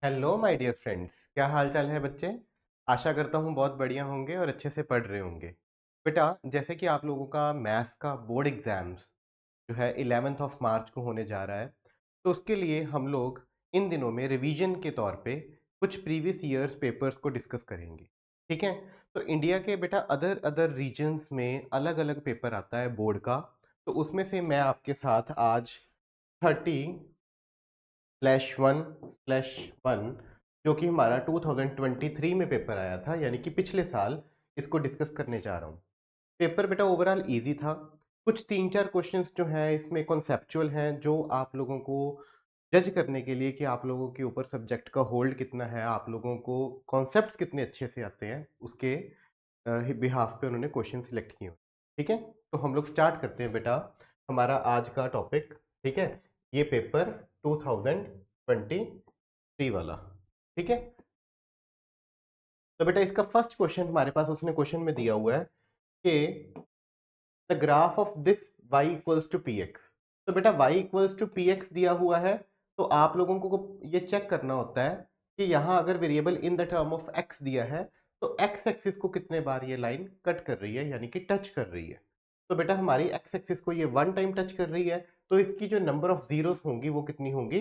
Hello my dear friends, क्या हाल चाल है बच्चे। आशा करता हूँ बहुत बढ़िया होंगे और अच्छे से पढ़ रहे होंगे। बेटा, जैसे कि आप लोगों का मैथ्स का बोर्ड एग्जाम्स जो है 11th ऑफ मार्च को होने जा रहा है, तो उसके लिए हम लोग इन दिनों में रिवीजन के तौर पे कुछ प्रीवियस ईयर्स पेपर्स को डिस्कस करेंगे। ठीक है। तो इंडिया के बेटा अदर अदर रीजन्स में अलग अलग पेपर आता है बोर्ड का। तो उसमें से मैं आपके साथ आज 30/1/1 जो कि हमारा 2023 में पेपर आया था, यानी कि पिछले साल, इसको डिस्कस करने जा रहा हूँ। पेपर बेटा ओवरऑल इजी था। कुछ तीन चार क्वेश्चंस जो हैं इसमें कॉन्सेप्चुअल हैं, जो आप लोगों को जज करने के लिए कि आप लोगों के ऊपर सब्जेक्ट का होल्ड कितना है, आप लोगों को कॉन्सेप्ट्स कितने अच्छे से आते हैं, उसके बिहाफ पे उन्होंने क्वेश्चन सिलेक्ट किए। ठीक है। तो हम लोग स्टार्ट करते हैं बेटा हमारा आज का टॉपिक। ठीक है। ये पेपर 2023 वाला। ठीक है। तो बेटा इसका फर्स्ट क्वेश्चन हमारे पास उसने क्वेश्चन में दिया हुआ है कि the graph of this y equals to p x. तो बेटा y equals to p x दिया हुआ है, तो आप लोगों को ये चेक करना होता है कि यहाँ अगर variable in the term of x दिया है तो x एक्सिस को कितने बार ये लाइन कट कर रही है, यानी कि टच कर रही है। तो बेटा हमारी x एक्सिस को ये वन टाइम टच कर रही है, तो इसकी जो नंबर ऑफ जीरोस होंगी वो कितनी होंगी,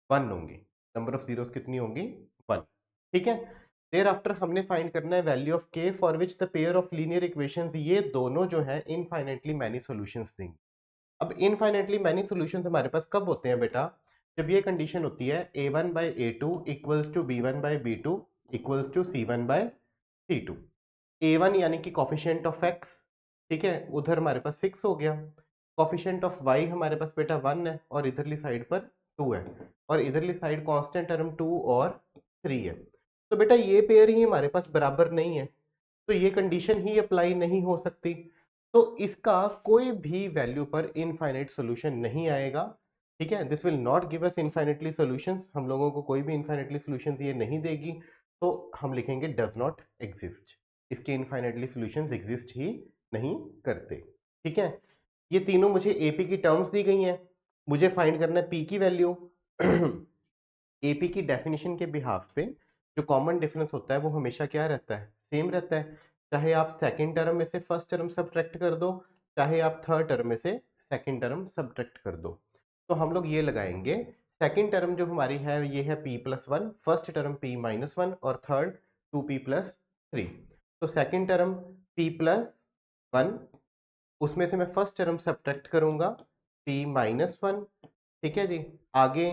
वन होंगी। नंबर ऑफ जीरोस कितनी होंगी, वन। ठीक है। देयर आफ्टर हमने फाइंड करना है value of k for which the pair of linear equations, ये दोनों जो है इनफाइनाइटली मैनी सॉल्यूशंस देंगे। अब इनफाइनाइटली मैनी सॉल्यूशंस हमारे पास कब होते हैं बेटा, जब ये कंडीशन होती है a1/a2 equals to b1/b2 equals to c1/c2। a1 यानी कि कॉफिशिएंट ऑफ x, ठीक है, उधर हमारे पास 6 हो गया। कॉफिशिएंट ऑफ y हमारे पास बेटा 1 है और इधरली साइड पर 2 है, और इधरली साइड कांस्टेंट टर्म 2 और 3 है। तो बेटा ये पेयर ही हमारे पास बराबर नहीं है, तो ये कंडीशन ही अप्लाई नहीं हो सकती। तो इसका कोई भी वैल्यू पर इनफाइनाइट सॉल्यूशन नहीं आएगा। ठीक है। This will not give us infinitely solutions, हम लोगों को कोई भी इनफाइनाइटली सॉल्यूशंस ये नहीं देगी। तो हम लिखेंगे डज नॉट एग्जिस्ट। इसके इनफाइनाइटली सॉल्यूशंस एग्जिस्ट ही नहीं करते। ठीक है। ये तीनों मुझे एपी की टर्म्स दी गई हैं, मुझे फाइंड करना है पी की वैल्यू। एपी की डेफिनेशन के बिहाफ पे जो कॉमन डिफरेंस होता है वो हमेशा क्या रहता है, सेम रहता है। चाहे आप सेकंड टर्म में से फर्स्ट टर्म सब्ट्रैक्ट कर दो, चाहे आप थर्ड टर्म में से सेकंड टर्म सब्ट्रैक्ट कर दो। तो हम लोग ये लगाएंगे, सेकंड टर्म जो हमारी है ये है p+1, फर्स्ट टर्म p-1 और थर्ड 2p+3। तो सेकंड टर्म p+1, उसमें से मैं फर्स्ट टर्म सब्ट्रैक्ट करूंगा p-1। ठीक है जी। आगे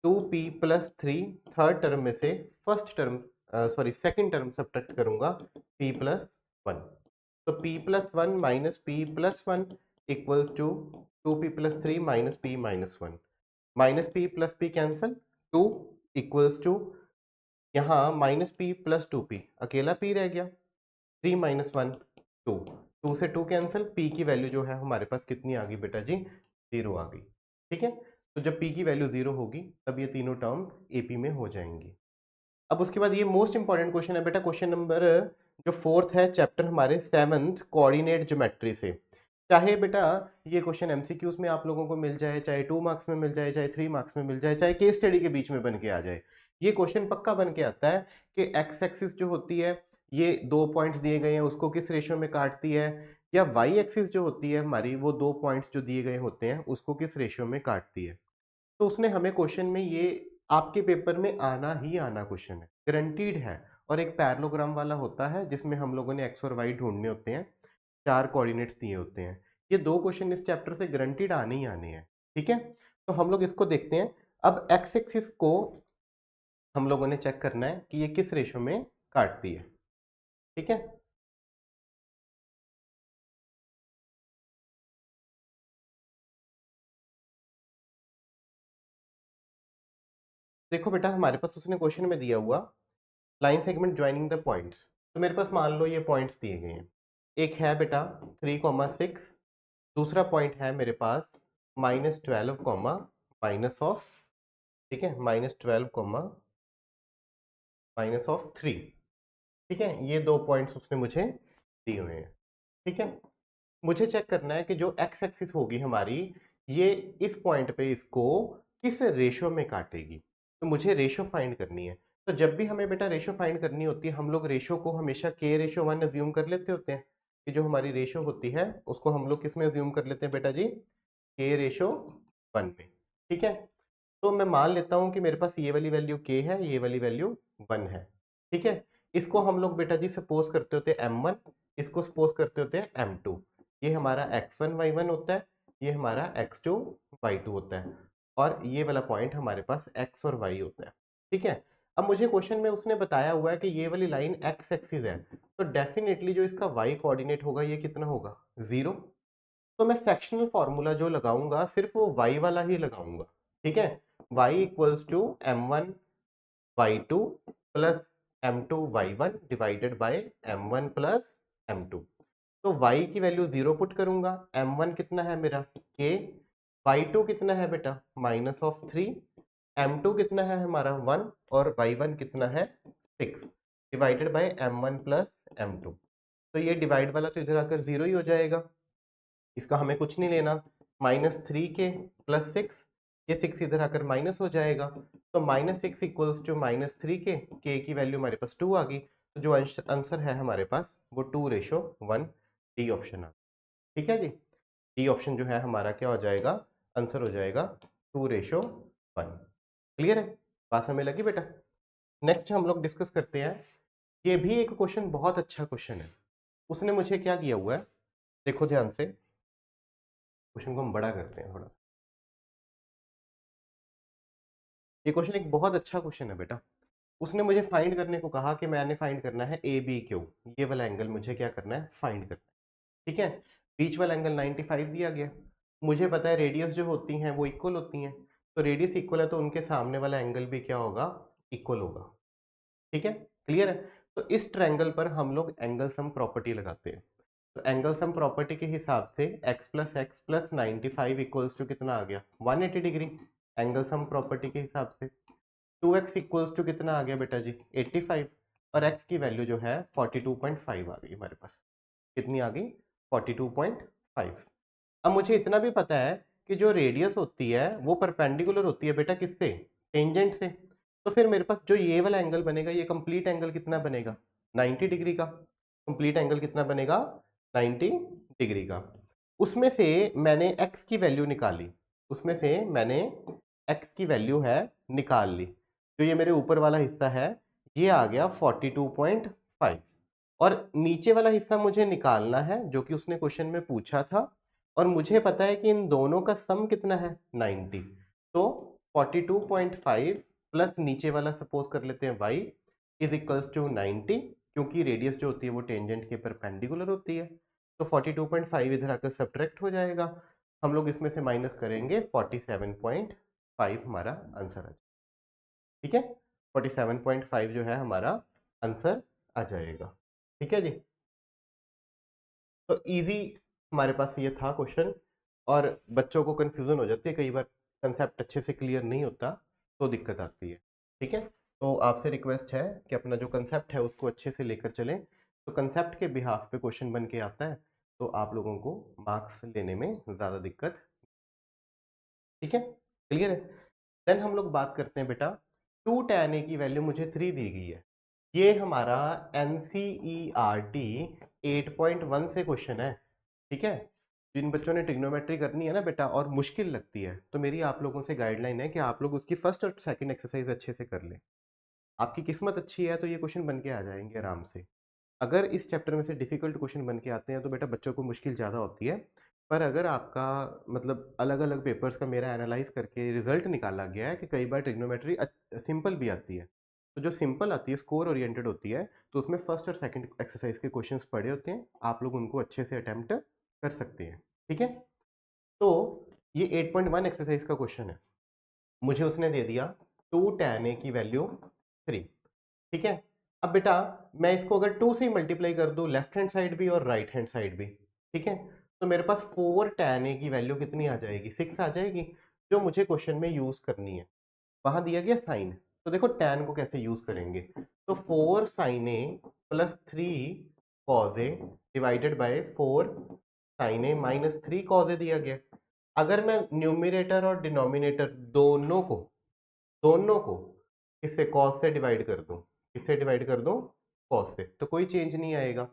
2p+3, थर्ड टर्म में से first term, sorry second term subtract करूंगा p+1। तो p+1 minus p+1 equals to 2p+3 minus p-1। Minus p plus p cancel, 2 equals to, यहाँ माइनस p प्लस 2p, अकेला p रह गया, 3 माइनस 1 2, 2 से 2 cancel, p की वैल्यू जो है हमारे पास कितनी आ गई बेटा जी, 0 आ गई। ठीक है। तो जब p की वैल्यू 0 होगी तब ये तीनों टर्म AP में हो जाएंगी। अब उसके बाद ये मोस्ट इंपॉर्टेंट क्वेश्चन है बेटा, क्वेश्चन नंबर जो फोर्थ है चैप्टर हमारे 7th कोऑर्डिनेट ज्योमेट्री से। चाहे बेटा ये क्वेश्चन एमसीक्यूज में आप लोगों को मिल जाए, चाहे 2 मार्क्स में मिल जाए, चाहे 3 मार्क्स में मिल जाए, चाहे केस स्टडी के बीच में बन के आ जाए, ये क्वेश्चन पक्का बन के आता है कि एक्स एक्सिस जो होती है, ये दो पॉइंट्स दिए गए हैं उसको किस रेशियो में काटती है, या वाई एक्सिस जो होती है हमारी, वो दो पॉइंट्स जो दिए गए होते हैं उसको किस रेशियो में काटती है। तो उसने हमें क्वेश्चन में ये आपके पेपर में आना ही आना क्वेश्चन है, गारंटीड है। और एक पैरेललोग्राम वाला होता है जिसमें हम लोगों ने एक्स और वाई ढूंढने होते हैं, चार कोऑर्डिनेट्स दिए होते हैं। ये दो क्वेश्चन इस चैप्टर से गारंटीड आने ही आने हैं। ठीक है। तो हम लोग इसको देखते हैं। अब एक्स एक्सिस को हम लोगों ने चेक करना है कि ये किस रेशो में काटती है। ठीक है। देखो बेटा हमारे पास उसने क्वेश्चन में दिया हुआ line segment joining the points. तो मेरे पास मान लो ये पॉइंट्स दिए गए हैं, एक है बेटा 3,6, दूसरा पॉइंट है मेरे पास -12 कॉमा माइनस ऑफ, ठीक है, -12 कॉमा माइनस ऑफ 3। ठीक है। ये दो पॉइंट्स उसने मुझे दिए हुए हैं। ठीक है। मुझे चेक करना है कि जो एक्स एक्सिस होगी हमारी, ये इस पॉइंट पे इसको किस रेशियो में काटेगी। तो मुझे रेशो फाइंड करनी है। तो जब भी हमें बेटा रेशो फाइंड करनी होती है, हम लोग रेशो को हमेशा के रेशो 1 अज्यूम कर लेते होते हैं कि जो हमारी रेशो होती है उसको हम लोग किस में अज्यूम कर लेते हैं बेटा जी, के रेशो 1 में। ठीक है, तो मैं मान लेता हूं कि मेरे पास ये वाली वैल्यू k है, ये वाली वैल्यू 1 है। ठीक है, इसको हम लोग बेटा जी सपोज करते होते हैं m1, इसको सपोज करते होते हैं m2। ये हमारा x1 y1 होता है, ये हमारा x2 y2 होता है, और ये वाला पॉइंट हमारे पास x और y होता है। ठीक है, अब मुझे क्वेश्चन में उसने बताया हुआ है कि ये वाली लाइन x एक्सिस है, तो डेफिनेटली जो इसका y कोऑर्डिनेट होगा ये कितना होगा, 0। तो मैं सेक्शनल फॉर्मूला जो लगाऊंगा सिर्फ वो y वाला ही लगाऊंगा। ठीक है, y equals to m1 y2 plus m2 y1 divided by m1 plus m2। तो y की वैल्यू 0 पुट करूंगा, m1 कितना है मेरा k, y2 कितना है बेटा -3, m2 कितना है हमारा 1, और y1 कितना है 6 divided by m1 plus m2। तो ये डिवाइड वाला तो इधर आकर 0 ही हो जाएगा, इसका हमें कुछ नहीं लेना। -3k प्लस 6, ये 6 इधर आकर माइनस हो जाएगा, तो -6 इक्वल्स टू -3k, k की वैल्यू हमारे पास 2 आ गई। तो जो आंसर है हमारे पास वो 2:1, डी ऑप्शन आ। ठीक है जी, डी ऑप्शन जो है हमारा क्या हो जाएगा, आंसर हो जाएगा 2:1। क्लियर है, बात हमें लगी बेटा। नेक्स्ट हम लोग डिस्कस करते हैं, ये भी एक क्वेश्चन बहुत अच्छा क्वेश्चन है। उसने मुझे क्या किया हुआ है, देखो ध्यान से, क्वेश्चन को हम बड़ा करते हैं थोड़ा। ये क्वेश्चन एक बहुत अच्छा क्वेश्चन है बेटा। उसने मुझे फाइंड करने को कहा कि मैंने फाइंड करना है ए बी क्यू, ये वाला एंगल मुझे क्या करना है, फाइंड करना है। ठीक है, बीच वाला एंगल 95 दिया गया, मुझे पता है रेडियस जो होती हैं वो इक्वल होती हैं, तो रेडियस इक्वल है तो उनके सामने वाला एंगल भी क्या होगा, इक्वल होगा। ठीक है, क्लियर है। तो इस ट्रायंगल पर हम लोग एंगल सम प्रॉपर्टी लगाते हैं। तो एंगल सम प्रॉपर्टी के हिसाब से x प्लस 95 इक्वल्स टू कितना आ गया, 180 डिग्री। एंगल सम प्रॉपर्टी के हिसाब से 2x इक्वल्स टू कितना आ गया बेटा जी, 85, और x की वैल्यू जो है 42.5 आ गई हमारे पास। कितनी आ गई, 42.5। अब मुझे इतना भी पता है कि जो रेडियस होती है वो परपेंडिकुलर होती है बेटा किससे, टेंजेंट से। तो फिर मेरे पास जो ये वाला एंगल बनेगा, ये कंप्लीट एंगल कितना बनेगा, 90 डिग्री का। कंप्लीट एंगल कितना बनेगा, 90 डिग्री का। उसमें से मैंने x की वैल्यू निकाली, उसमें से मैंने x की वैल्यू है निकाल ली। जो ये मेरे ऊपर वाला हिस्सा है ये आ गया 42.5, और नीचे वाला हिस्सा मुझे निकालना है जो कि उसने क्वेश्चन में पूछा था, और मुझे पता है कि इन दोनों का सम कितना है, 90। तो 42.5 प्लस नीचे वाला सपोज कर लेते हैं y इज इक्वल्स टू 90, क्योंकि रेडियस जो होती है वो टेंजेंट के परपेंडिकुलर होती है। तो 42.5 इधर आकर सब्ट्रैक्ट हो जाएगा, हम लोग इसमें से माइनस करेंगे 47.5, हमारा आंसर आ जाएगा। ठीक है, 47.5 जो है हमारा आंसर आ जाएगा। ठीक है जी, तो इजी हमारे पास ये था क्वेश्चन, और बच्चों को कंफ्यूजन हो जाती है कई बार, कंसेप्ट अच्छे से क्लियर नहीं होता तो दिक्कत आती है। ठीक है, तो आपसे रिक्वेस्ट है कि अपना जो कंसेप्ट है उसको अच्छे से लेकर चलें, तो कंसेप्ट के बिहाफ पे क्वेश्चन बन के आता है तो आप लोगों को मार्क्स लेने में ज़्यादा दिक्कत। ठीक है, क्लियर है। देन हम लोग बात करते हैं बेटा, 2 tan a की वैल्यू मुझे 3 दी गई है। ये हमारा NCERT 8.1 से क्वेश्चन है। ठीक है, जिन बच्चों ने ट्रिग्नोमेट्री करनी है ना बेटा और मुश्किल लगती है, तो मेरी आप लोगों से गाइडलाइन है कि आप लोग उसकी फर्स्ट और सेकंड एक्सरसाइज अच्छे से कर लें। आपकी किस्मत अच्छी है तो ये क्वेश्चन बन के आ जाएंगे आराम से। अगर इस चैप्टर में से डिफिकल्ट क्वेश्चन बन के आते हैं तो बेटा बच्चों को मुश्किल ज़्यादा होती है। पर अगर आपका मतलब अलग अलग पेपर्स का मेरा एनालाइज करके रिजल्ट निकाला गया है कि कई बार ट्रिग्नोमेट्री सिंपल भी आती है, तो जो सिंपल आती है स्कोर ओरिएंटेड होती है, तो उसमें फर्स्ट और सेकंड एक्सरसाइज के क्वेश्चंस पड़े होते हैं, आप लोग उनको अच्छे से अटेम्प्ट कर सकते हैं। ठीक है, तो ये 8.1 एक्सरसाइज का क्वेश्चन है, मुझे उसने दे दिया 2 tan a की वैल्यू 3। ठीक है, अब बेटा मैं इसको अगर 2 से मल्टीप्लाई कर दूं लेफ्ट हैंड साइड भी और राइट हैंड साइड भी, ठीक है, तो मेरे पास 4 tan a की वैल्यू कितनी आ जाएगी, 6 आ जाएगी, जो मुझे क्वेश्चन में यूज करनी है। वहां दिया गया साइन, तो देखो tan को कैसे यूज करेंगे, तो 4 sin a plus 3 cos a divided by 4 sin a minus 3 cos a दिया गया। अगर मैं न्यूमिनेटर और डिनोमिनेटर दोनों को किससे, कॉस से डिवाइड कर दूं, किससे डिवाइड कर दूं, कॉस से, तो कोई चेंज नहीं आएगा।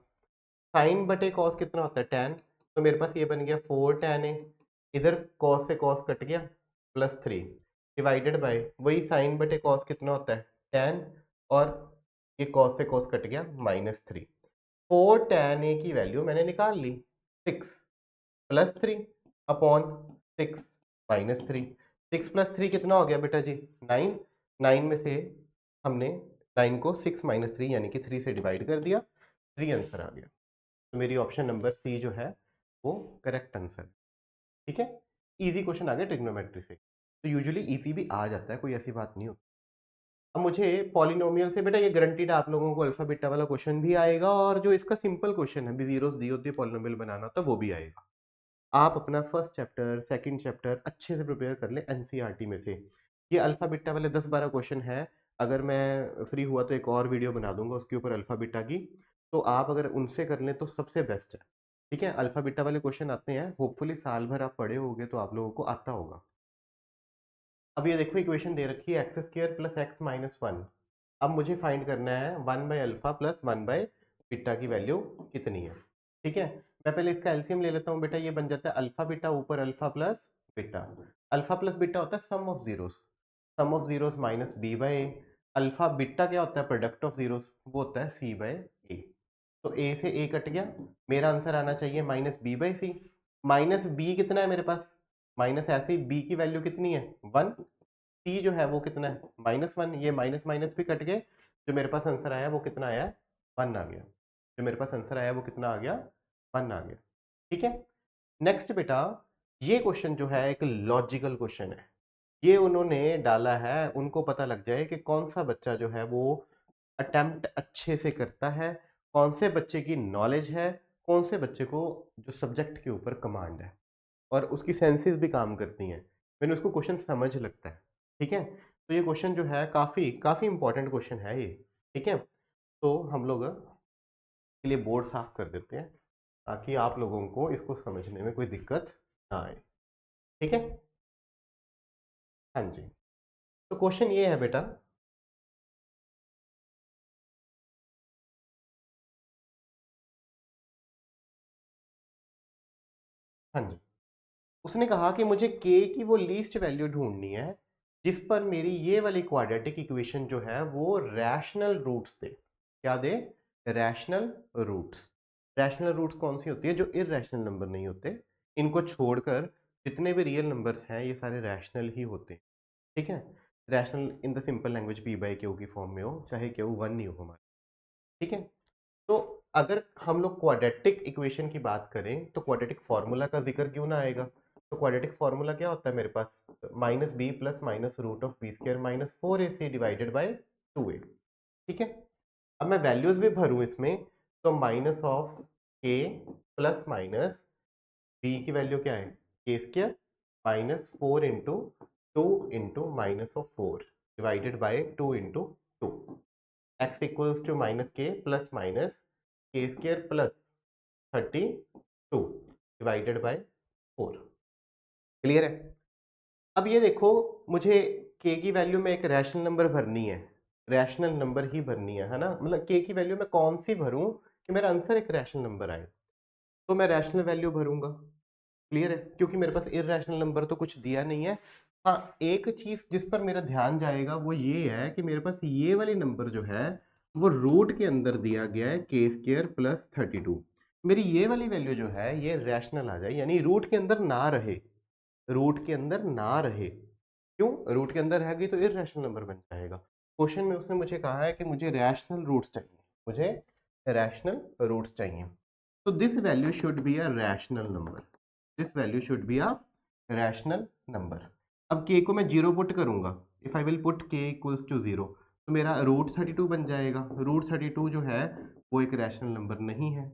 साइन बटे कॉस कितना होता है, tan, तो मेरे पास ये बन गया 4 tan है, इधर कॉस से कॉस कट गया +3 डिवाइडेड बाय वही साइन बटे कॉस कितना होता है tan, और ये कॉस से कॉस कट गया -3। 4 tan a की वैल्यू मैंने निकाल ली 6 +3 अपॉन 6 -3। 6 + 3 कितना हो गया बेटा जी, 9। 9 में से हमने 9 को 6 - 3 यानी कि 3 से डिवाइड कर दिया, 3 आंसर आ गया। तो मेरी ऑप्शन नंबर सी जो है वो करेक्ट आंसर। ठीक है, इजी क्वेश्चन आ गया ट्रिग्नोमेट्री से, तो यूजुअली इजी भी आ जाता है, कोई ऐसी बात नहीं होती। अब मुझे पॉलिनोमियल से बेटा ये गारंटीड आप लोगों को अल्फा बीटा वाला क्वेश्चन भी आएगा, और जो इसका सिंपल क्वेश्चन है, जीरोस दी होती है पॉलिनोमियल बनाना, तो वो भी आएगा। आप अपना फर्स्ट चैप्टर सेकंड चैप्टर अच्छे से प्रिपेयर कर ले एनसीईआरटी में से। ये अल्फा बीटा वाले 10-12 क्वेश्चन है, अगर मैं फ्री हुआ तो एक और वीडियो बना दूंगा उसके ऊपर अल्फा बीटा की, तो आप अगर उनसे कर लें तो सबसे बेस्ट है। ठीक है, अल्फा बीटा वाले क्वेश्चन आते हैं, होपफुली साल भर आप पढ़े होगे तो आप लोगों को आता होगा। अब ये देखो इक्वेशन दे रखी है x² + x - 1। अब मुझे फाइंड करना है 1/अल्फा प्लस 1/बीटा की वैल्यू कितनी है। ठीक है, मैं पहले इसका एलसीएम ले लेता हूँ बेटा, ये बन जाता है अल्फा बीटा ऊपर alpha plus beta. Alpha plus beta होता है sum of zeros, sum of zeros minus b/a। Alpha beta क्या होता है, प्रोडक्ट ऑफ जीरोस, वो होता है c/a। तो a से a कट गया, मेरा आंसर आना चाहिए -b/c। माइनस b कितना है मेरे पास, माइनस ऐसे ही b की वैल्यू कितनी है 1, c जो है वो कितना है -1, ये माइनस माइनस भी कट गए, जो मेरे पास आंसर आया वो कितना आया, 1 आ गया। जो मेरे पास आंसर आया वो कितना आ गया, 1 आ गया। ठीक है, नेक्स्ट बेटा, ये क्वेश्चन जो है एक लॉजिकल क्वेश्चन है, ये उन्होंने डाला है, उनको पता लग जाए कि कौन सा बच्चा जो है वो अटेम्प्ट अच्छे से करता है, कौन से बच्चे की नॉलेज है, कौन से बच्चे को जो सब्जेक्ट के ऊपर कमांड है, और उसकी सेंसेस भी काम करती हैं, मैंने उसको क्वेश्चन समझ लगता है। ठीक है, तो ये क्वेश्चन जो है काफ़ी काफ़ी इंपॉर्टेंट क्वेश्चन है ये। ठीक है, तो हम लोग के लिए बोर्ड साफ कर देते हैं ताकि आप लोगों को इसको समझने में कोई दिक्कत ना आए। ठीक है, हाँ जी, तो क्वेश्चन ये है बेटा, हाँ जी, उसने कहा कि मुझे k की वो लीस्ट वैल्यू ढूंढनी है जिस पर मेरी ये वाली क्वाड्रेटिक इक्वेशन जो है वो रैशनल रूट्स दे। क्या दे, रैशनल रूट्स। रैशनल रूट्स कौन सी होती है, जो इरैशनल नंबर नहीं होते, इनको छोड़कर जितने भी रियल नंबर्स हैं ये सारे रैशनल ही होते हैं। ठीक है, rational in the simple language p/q की फॉर्म में हो, चाहे q 1 नहीं हो हमारा। ठीक है, तो अगर हम लोग क्वाड्रेटिक इक्वेशन की बात करें तो क्वाड्रेटिक फार्मूला का जिक्र क्यों ना आएगा। तो क्वाड्रेटिक फार्मूला क्या होता है मेरे पास, -b plus minus root of b² - 4ac divided by 2a। ठीक है, अब मैं वैल्यूज भी भरूं इसमें, तो minus of k plus minus b की वैल्यू क्या है k² -4 into 2 into minus of 4 divided by 2 into 2। x equals to -k plus minus k² plus 32 divided by 4। Clear है, अब ये देखो, मुझे k की वैल्यू में एक रैशनल नंबर भरनी है, रैशनल नंबर ही भरनी है ना, मतलब k की वैल्यू मैं कौन सी भरूं कि मेरा आंसर एक रैशनल नंबर आए, तो मैं रैशनल वैल्यू भरूंगा। क्लियर है, क्योंकि मेरे पास इरैशनल नंबर तो कुछ दिया नहीं है। हाँ, एक चीज जिस पर मेरा ध्यान जाएगा वो ये है कि मेरे पास ये वाली नंबर जो है वो रूट के अंदर दिया गया है k² प्लस 32। मेरी ये वाली वैल्यू जो है ये रैशनल आ जाए, यानी रूट के अंदर ना रहे, रूट के अंदर ना रहे। क्यों, रूट के अंदर रहेगी तो इरैशनल नंबर बन जाएगा। क्वेश्चन में उसने मुझे कहा है कि मुझे रैशनल रूट्स चाहिए, मुझे रैशनल रूट्स चाहिए, तो this value should be a rational number, this value should be a rational number. अब k को मैं जीरो पुट करूंगा, if I will put k equals to 0, तो मेरा √32 बन जाएगा। √32 जो है वो एक रैशनल नंबर नहीं है।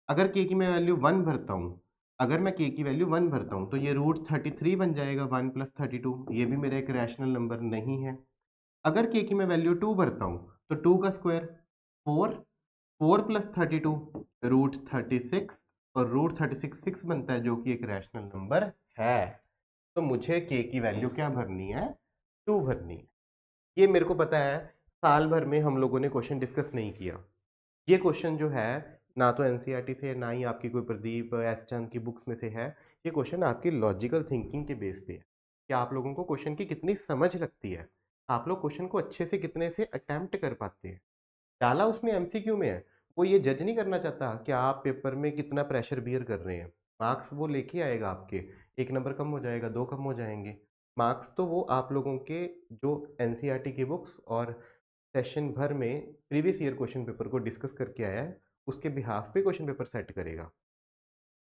अगर k की मैं वैल्यू 1 भरता हूँ, अगर मैं k की वैल्यू 1 भरता हूँ तो ये √33 बन जाएगा, 1 प्लस 32, ये भी मेरा एक रैशनल नंबर नहीं है। अगर k की मैं वैल्यू 2 भरता हूँ तो 2 का स्क्वायर 4, 4 प्लस 32 √36, और √36 6 बनता है, जो कि एक रैशनल नंबर है। तो मुझे k की वैल्यू क्या भरनी है, 2 भरनी है। ये मेरे को पता है साल भर में हम लोगों ने क्वेश्चन डिस्कस नहीं किया। ये क्वेश्चन जो है ना तो एनसीईआरटी से, ना ही आपकी कोई प्रदीप एस चंद की बुक्स में से है। ये क्वेश्चन आपकी लॉजिकल थिंकिंग के बेस पे है कि आप लोगों को क्वेश्चन की कितनी समझ लगती है, आप लोग क्वेश्चन को अच्छे से कितने से अटेम्प्ट कर पाते हैं। डाला उसने एमसीक्यू में है, वो ये जज नहीं करना चाहता कि आप पेपर में कितना प्रेशर बियर कर रहे हैं। मार्क्स वो लेके आएगा आपके, 1 नंबर कम हो जाएगा, 2 कम हो जाएंगे। मार्क्स तो वो आप लोगों के जो एनसीईआरटी की बुक्स और सेशन भर में प्रीवियस ईयर क्वेश्चन पेपर को डिस्कस करके आया है, उसके बिहाफ पे क्वेश्चन पेपर सेट करेगा।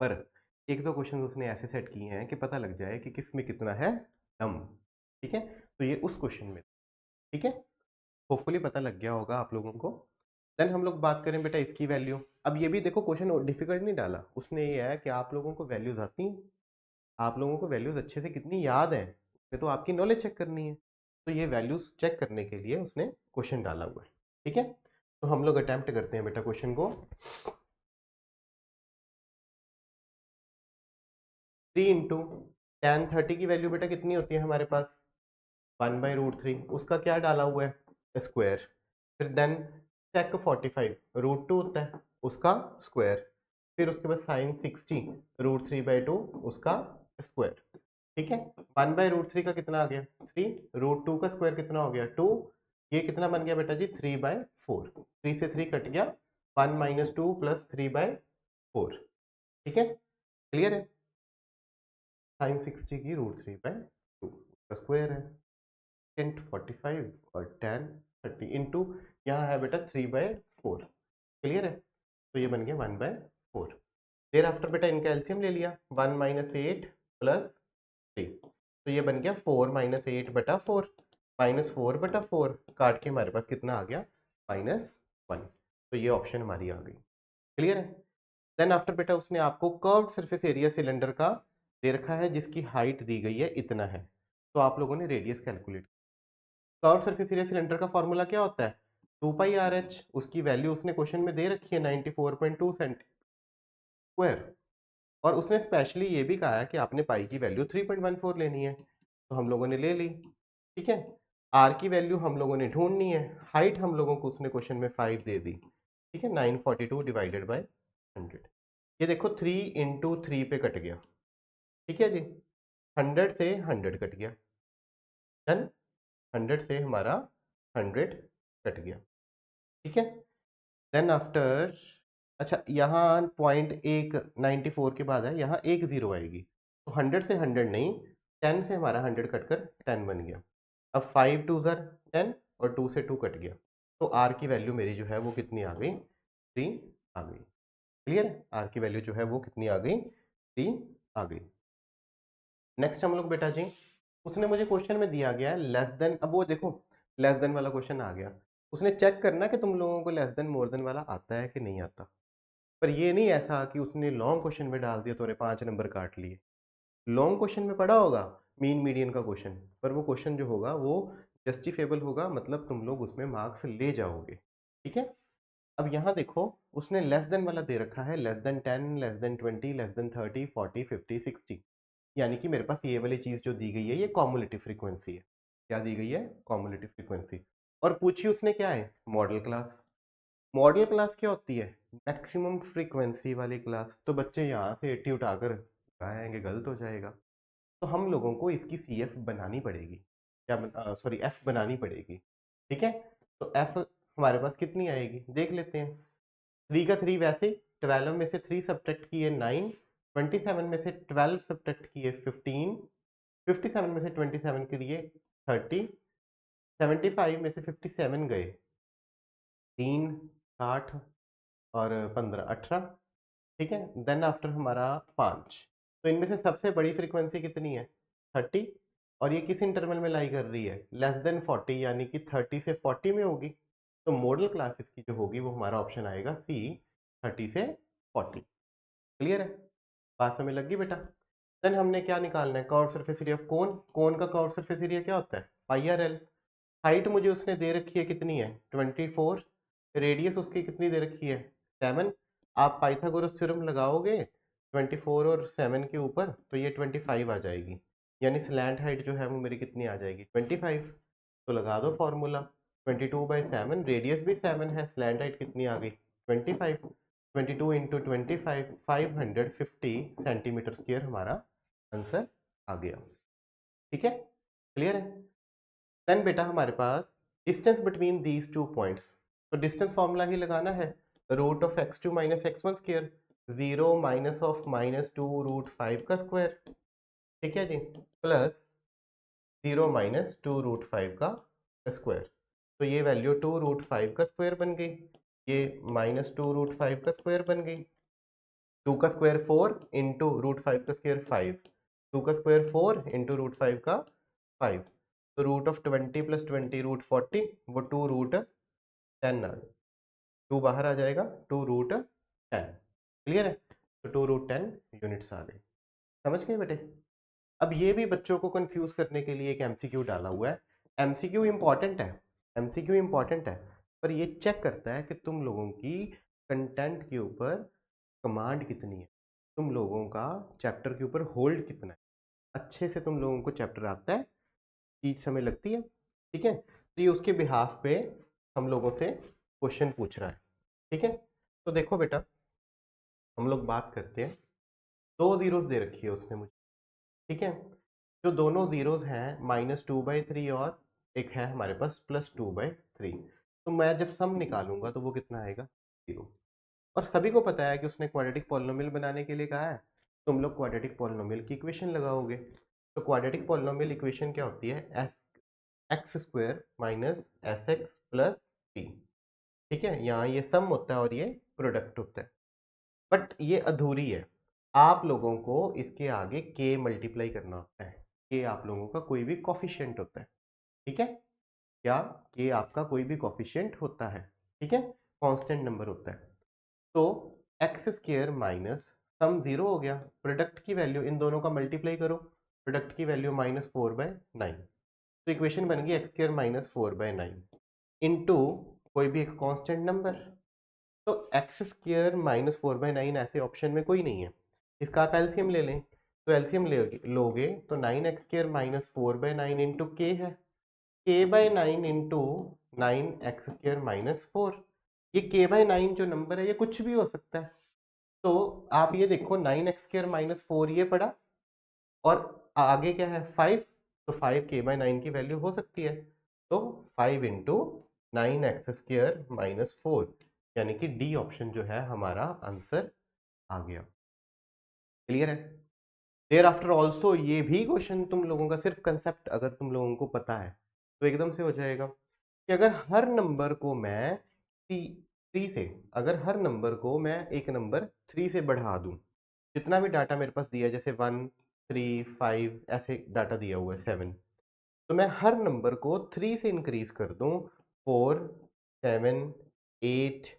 पर एक दो क्वेश्चन उसने ऐसे सेट किए हैं कि पता लग जाए कि किस में कितना है दम। ठीक है, तो ये उस क्वेश्चन में, ठीक है, होपफुली पता लग गया होगा आप लोगों को। देन हम लोग बात करें बेटा इसकी वैल्यू। अब ये भी देखो क्वेश्चन डिफिकल्ट नहीं डाला उसने, ये है कि आप लोगों को वैल्यूज आती हैं, आप लोगों को वैल्यूज अच्छे से कितनी याद है, ये तो आपकी नॉलेज चेक करनी है। तो ये वैल्यूज चेक करने के लिए उसने क्वेश्चन डाला हुआ है। ठीक है, तो हम लोग अटेम्प्ट करते हैं बेटा क्वेश्चन को। 3 इंटू tan 30 की वैल्यू बेटा कितनी होती है हमारे पास, 1/√3, उसका क्या डाला हुआ है स्क्वायर। फिर देन sec 45 √2 होता है, उसका स्क्वायर। फिर उसके बाद sin 60 √3/2 उसका स्क्वायर। ठीक है, 1/√3 का कितना आ गया 3, √2 का स्क्वायर कितना हो गया 2, ये कितना बन गया बेटा जी 3/4, 3 से 3 कट गया, 1 - 2 + 3/4। ठीक है, क्लियर है। sin 60 की √3/2 का स्क्वायर है, टेन 45 और tan 30 इंटू यहाँ है बेटा 3/4। क्लियर है, तो ये बन गया 1/4। देर आफ्टर बेटा इनका एलसीएम ले लिया, 1 - 8 + 3, तो ये बन गया 4 - 8/4, -4/4 काट के हमारे पास कितना आ गया -1। तो ये ऑप्शन हमारी आ गई। क्लियर है। देन आफ्टर बेटा उसने आपको कर्व्ड सरफेस एरिया सिलेंडर का दे रखा है जिसकी हाइट दी गई है इतना है, तो आप लोगों ने radius calculate. Curved surface area cylinder का फॉर्मूला क्या होता है 2πRh, उसकी वैल्यू उसने क्वेश्चन में दे रखी है 94.2 सेंट स्क्वायर, और उसने स्पेशली ये भी कहा है कि आपने पाई की वैल्यू 3.14 लेनी है, तो हम लोगों ने ले ली। ठीक है, आर की वैल्यू हम लोगों ने ढूंढनी है, हाइट हम लोगों को उसने क्वेश्चन में 5 दे दी। ठीक है, 942 डिवाइडेड बाय 100, ये देखो 3 इंटू 3 पे कट गया। ठीक है जी, 100 से 100 कट गया, डन, 100 से हमारा 100 कट गया। ठीक है, देन आफ्टर, अच्छा यहाँ पॉइंट एक 94 के बाद है, यहाँ एक जीरो आएगी, तो 100 से 100 नहीं, 10 से हमारा 100 कट कर 10 बन गया। अब 5 2 ज़र 10 और 2 से 2 कट गया, तो आर की वैल्यू मेरी जो है वो कितनी आ गई 3 आ गई। क्लियर है, आर की वैल्यू जो है वो कितनी आ गई 3 आ गई। नेक्स्ट हम लोग बेटा जी, उसने मुझे क्वेश्चन में दिया गया है लेस देन, अब वो देखो लेस देन वाला क्वेश्चन आ गया, उसने चेक करना कि तुम लोगों को लेस देन मोर देन वाला आता है कि नहीं आता। पर ये नहीं ऐसा कि उसने लॉन्ग क्वेश्चन में डाल दिया तो 5 नंबर काट लिए। लॉन्ग क्वेश्चन में पढ़ा होगा मीन मीडियन का क्वेश्चन, पर वो क्वेश्चन जो होगा वो जस्टिफेबल होगा, मतलब तुम लोग उसमें मार्क्स ले जाओगे। ठीक है, अब यहाँ देखो उसने लेस देन वाला दे रखा है, less than 10, less than 20, less than 30, 40, 50, 60, यानी कि मेरे पास ये वाली चीज जो दी गई है ये कॉमुलेटिव फ्रीक्वेंसी है। क्या दी गई है कॉमुलेटिव फ्रीक्वेंसी। और पूछी उसने क्या है मॉडल क्लास। मॉडल क्लास क्या होती है मैक्सिमम फ्रीक्वेंसी वाली क्लास, तो बच्चे यहाँ से 80 उठाकर आएंगे गलत हो जाएगा, तो हम लोगों को इसकी सी एफ बनानी पड़ेगी, क्या सॉरी एफ बनानी पड़ेगी। ठीक है, तो एफ हमारे पास कितनी आएगी देख लेते हैं। 3 का 3 वैसे, 12 में से 3 सब्ट्रैक्ट किए 9, 27 में से 12 सब्ट्रैक्ट किए 15, 57 में से 27 किए 30, 75 में से 57 गए 3, 60 और 15 18। ठीक है, देन आफ्टर हमारा 5, तो इनमें से सबसे बड़ी फ्रीक्वेंसी कितनी है 30, और ये किस इंटरवल में लाई कर रही है लेस देन 40, यानी कि 30 से 40 में होगी, तो मॉडल क्लासेस की जो होगी वो हमारा ऑप्शन आएगा सी 30 से 40। क्लियर है, बात समझ लग गई बेटा। देन हमने क्या निकालना है curved surface area of cone, cone का कर्व्ड सरफेस एरिया क्या होता है पाई आर एल। हाइट मुझे उसने दे रखी है कितनी है 24, रेडियस उसकी कितनी दे रखी है 7। आप पाइथागोरस थ्योरम लगाओगे 24 और 7 के ऊपर तो ये 25 आ जाएगी, यानी स्लैंट हाइट जो है वो मेरी कितनी आ जाएगी 25। तो लगा दो फॉर्मूला 22/7, रेडियस भी 7 है, स्लैंट हाइट कितनी आ गई 25, 22 इंटू 25 550 सेंटीमीटर स्क्वायर हमारा आंसर आ गया। ठीक है, क्लियर है। देन बेटा हमारे पास distance between these two points, तो डिस्टेंस फॉर्मूला ही लगाना है, root of x2 minus x1 square, 0 minus of -2 root 5 का स्क्वायर, ठीक है जी, प्लस 0 माइनस 2 रूट 5 का स्क्वायर। तो ये वैल्यू 2 रूट 5 का स्क्वायर बन गई, ये -2 रूट 5 का स्क्वायर बन गई, 2 का स्क्वायर 4 इंटू रूट 5 का स्क्वायर 5, 2 का स्क्वायर 4 इंटू रूट 5 का 5, तो रूट ऑफ 20 प्लस 20 रूट 40, वो 2 रूट 10 आ गया, 2 बाहर आ जाएगा, 2 रूट 10, क्लियर है। तो 2 रूट 10 यूनिट्स आ गई, समझ गए बेटे। अब ये भी बच्चों को कंफ्यूज करने के लिए एक एमसीक्यू डाला हुआ है। एमसीक्यू इंपॉर्टेंट है, एमसीक्यू इंपॉर्टेंट है, पर ये चेक करता है कि तुम लोगों की कंटेंट के ऊपर कमांड कितनी है, तुम लोगों का चैप्टर के ऊपर होल्ड कितना है, अच्छे से तुम लोगों को चैप्टर आता है, चीज समय लगती है, ठीक है। तो ये उसके बिहाफ पे हम लोगों से क्वेश्चन पूछ रहा है, ठीक है। तो देखो बेटा, हम लोग बात करते हैं, 2 जीरोस दे रखी है उसने मुझे, ठीक है। जो दोनों जीरोस हैं -2/3 और एक है हमारे पास +2/3, तो मैं जब सम निकालूंगा तो वो कितना आएगा 0। और सभी को पता है कि उसने क्वाड्रेटिक पॉलिनोमियल बनाने के लिए कहा है, तुम लोग क्वाड्रेटिक पॉलिनोमियल की इक्वेशन लगाओगे। तो क्वाड्रेटिक पॉलिनोमियल इक्वेशन क्या होती है, x² minus sx plus p, ठीक है। यहाँ ये सम होता है और ये प्रोडक्ट होता है, बट ये अधूरी है, आप लोगों को इसके आगे k मल्टीप्लाई करना होता है, k आप लोगों का कोई भी कॉफिशिएंट होता है, ठीक है। क्या k आपका कोई भी कॉफिशिएंट होता है, ठीक है, कांस्टेंट नंबर होता है। तो x² माइनस सम 0 हो गया, प्रोडक्ट की वैल्यू इन दोनों का मल्टीप्लाई करो, प्रोडक्ट की वैल्यू -4/9, तो इक्वेशन बन गई x² -4/9 इंटू कोई भी एक कांस्टेंट नंबर। तो x² -4/9 ऐसे ऑप्शन में कोई नहीं है, इसका आप एलसीएम ले लें, तो एलसीएम लोगे तो 9x² -4/9 इंटू के है, k/9 इंटू 9x² -4, ये k/9 जो नंबर है ये कुछ भी हो सकता है। तो आप ये देखो 9x² -4 ये पड़ा, और आगे क्या है 5, तो 5 k/9 की वैल्यू हो सकती है, तो 5 इंटू 9x² -4, यानी कि डी ऑप्शन जो है हमारा आंसर आ गया, क्लियर है। देयर आफ्टर ऑल्सो ये भी क्वेश्चन तुम लोगों का सिर्फ कंसेप्ट अगर तुम लोगों को पता है तो एकदम से हो जाएगा कि अगर हर नंबर को मैं 3 से, अगर हर नंबर को मैं एक नंबर 3 से बढ़ा दूं, जितना भी डाटा मेरे पास दिया है जैसे 1 3 5 ऐसे डाटा दिया हुआ है 7, तो मैं हर नंबर को 3 से इंक्रीज कर दूं, 4 7 8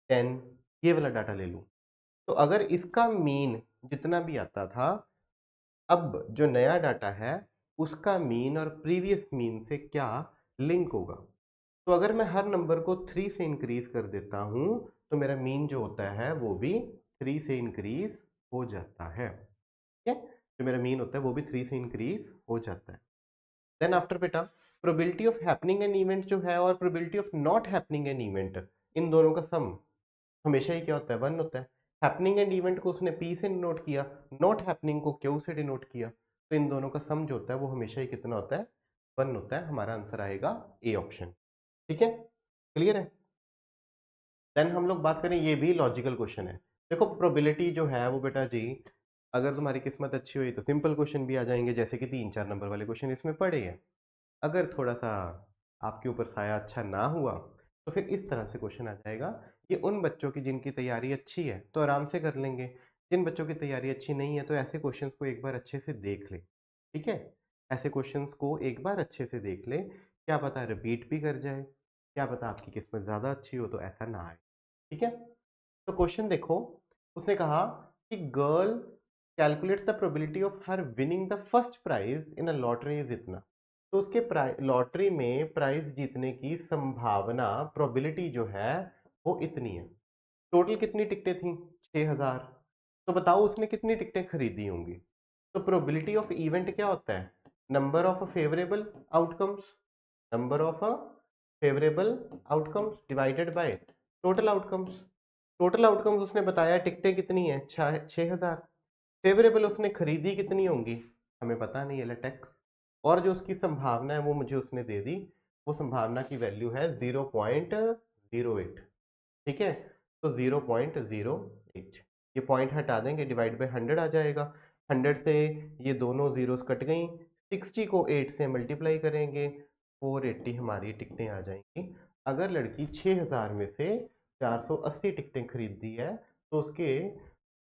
10, ये वाला डाटा ले लूं, तो अगर इसका मीन जितना भी आता था, अब जो नया डाटा है उसका मीन और प्रीवियस मीन से क्या लिंक होगा। तो अगर मैं हर नंबर को 3 से इंक्रीज कर देता हूं, तो मेरा मीन जो होता है वो भी 3 से इंक्रीज हो जाता है, ठीक है। जो मेरा मीन होता है वो भी 3 से इंक्रीज हो जाता है। देन आफ्टर बेटा, probability of happening an event जो है और probability of not happening an event, इन दोनों का सम हमेशा ही क्या होता है 1 होता है। हैपनिंग एंड इवेंट को उसने P से डिनोट किया, नॉट हैपनिंग को Q से डिनोट किया, तो इन दोनों का सम जो होता है वो हमेशा ही कितना होता है 1 होता है, हमारा आंसर आएगा ए ऑप्शन, ठीक है, क्लियर है। देन हम लोग बात करें, ये भी लॉजिकल क्वेश्चन है। देखो प्रोबेबिलिटी जो है वो बेटा जी, अगर तुम्हारी किस्मत अच्छी हुई तो सिंपल क्वेश्चन भी आ जाएंगे, जैसे कि 3-4 नंबर वाले क्वेश्चन इसमें पड़े हैं। अगर थोड़ा सा आपके ऊपर साया अच्छा ना हुआ तो फिर इस तरह से क्वेश्चन आ जाएगा। ये उन बच्चों की जिनकी तैयारी अच्छी है तो आराम से कर लेंगे, जिन बच्चों की तैयारी अच्छी नहीं है तो ऐसे क्वेश्चंस को एक बार अच्छे से देख ले, ठीक है। ऐसे क्वेश्चंस को एक बार अच्छे से देख ले, क्या पता रिपीट भी कर जाए, क्या पता आपकी किस्मत ज़्यादा अच्छी हो तो ऐसा ना आए, ठीक है। तो क्वेश्चन देखो, उसने कहा कि girl calculates the probability of her winning the first prize in a lottery is इतना, तो उसके लॉटरी में प्राइज जीतने की संभावना प्रोबेबिलिटी जो है वो इतनी है। टोटल कितनी टिकटें थी 6000, तो बताओ उसने कितनी टिकटें खरीदी होंगी। तो प्रोबेबिलिटी ऑफ इवेंट क्या होता है, number of favourable outcomes, number of favourable outcomes divided by total outcomes. Total outcomes उसने बताया टिकटें कितनी है, 6,000। फेवरेबल उसने खरीदी कितनी होंगी, हमें पता नहीं है, लेट एक्स। और जो उसकी संभावना है वो मुझे उसने दे दी, वो संभावना की वैल्यू है 0.08। ठीक है, तो 0.08, ये पॉइंट हटा देंगे, डिवाइड बाय 100 आ जाएगा। 100 से ये दोनों जीरोस कट गई, 60 को 8 से मल्टीप्लाई करेंगे, 480 हमारी टिकटें आ जाएंगी। अगर लड़की 6,000 में से 480 टिकटें खरीदती है तो उसके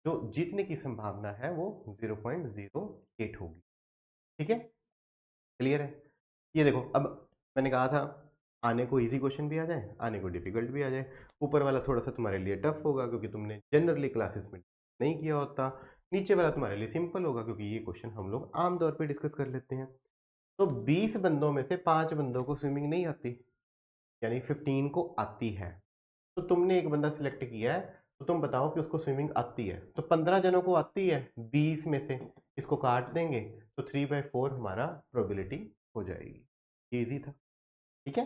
जो जीतने की संभावना है वो 0.08 होगी। ठीक है, क्लियर है। ये देखो, अब मैंने कहा था आने को इजी क्वेश्चन भी आ जाए, आने को डिफिकल्ट भी आ जाए। ऊपर वाला थोड़ा सा तुम्हारे लिए टफ होगा क्योंकि तुमने जनरली क्लासेस में नहीं किया होता। नीचे वाला तुम्हारे लिए सिंपल होगा क्योंकि ये क्वेश्चन हम लोग आमतौर पे डिस्कस कर लेते हैं। तो 20 बंदों में से 5 बंदों को स्विमिंग नहीं आती, यानी 15 को आती है। तो तुमने एक बंदा सिलेक्ट किया है, तो तुम बताओ कि उसको स्विमिंग आती है। तो 15 जनों को आती है 20 में से, इसको काट देंगे तो 3/4 हमारा प्रोबेबिलिटी हो जाएगी। इजी था। ठीक है,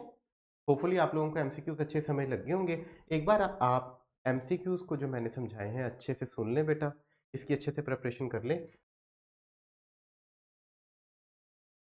होपफुली आप लोगों को एमसीक्यूज अच्छे समझ लग गए होंगे। एक बार आप एमसीक्यूज को जो मैंने समझाए हैं अच्छे से सुन लें बेटा, इसकी अच्छे से प्रिपरेशन कर लें।